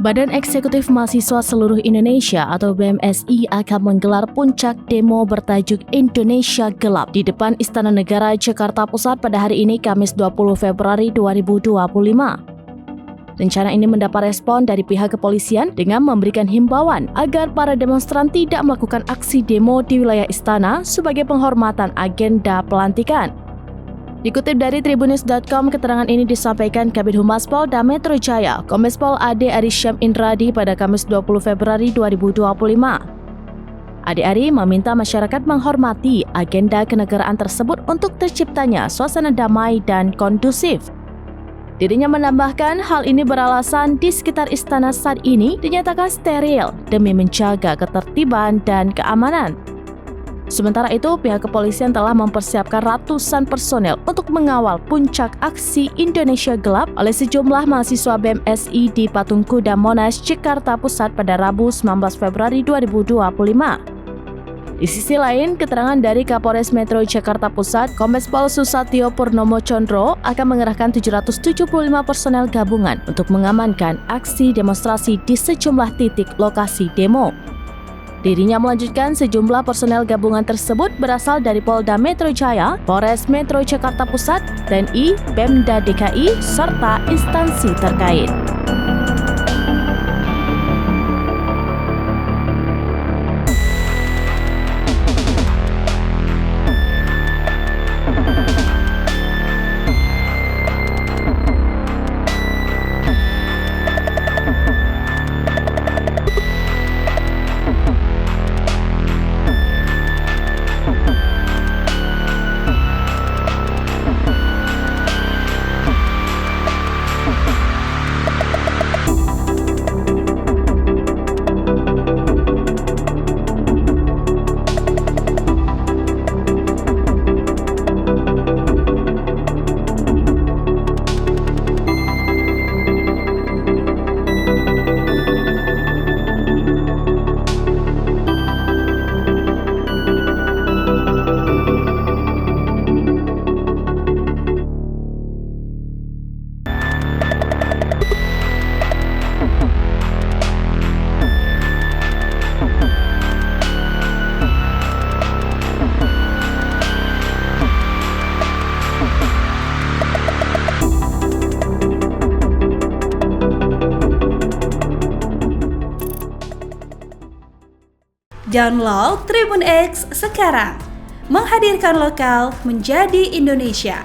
Badan Eksekutif Mahasiswa Seluruh Indonesia atau BMSI akan menggelar puncak demo bertajuk Indonesia Gelap di depan Istana Negara Jakarta Pusat pada hari ini Kamis 20 Februari 2025. Rencana ini mendapat respon dari pihak kepolisian dengan memberikan himbauan agar para demonstran tidak melakukan aksi demo di wilayah istana sebagai penghormatan agenda pelantikan. Dikutip dari Tribunnews.com, keterangan ini disampaikan Kabid Humas Polda Metro Jaya, Kombes Pol Ade Arysyam Indradi pada Kamis 20 Februari 2025. Ade Ari meminta masyarakat menghormati agenda kenegaraan tersebut untuk terciptanya suasana damai dan kondusif. Dirinya menambahkan hal ini beralasan di sekitar istana saat ini dinyatakan steril demi menjaga ketertiban dan keamanan. Sementara itu, pihak kepolisian telah mempersiapkan ratusan personel untuk mengawal puncak aksi Indonesia Gelap oleh sejumlah mahasiswa BMSI di Patung Kuda Monas, Jakarta Pusat pada Rabu 19 Februari 2025. Di sisi lain, keterangan dari Kapolres Metro Jakarta Pusat, Kombes Pol Susatyo Purnomo Condro akan mengerahkan 775 personel gabungan untuk mengamankan aksi demonstrasi di sejumlah titik lokasi demo. Dirinya melanjutkan sejumlah personel gabungan tersebut berasal dari Polda Metro Jaya, Polres Metro Jakarta Pusat, TNI, Pemda DKI, serta instansi terkait. Download Tribun X sekarang, menghadirkan lokal menjadi Indonesia.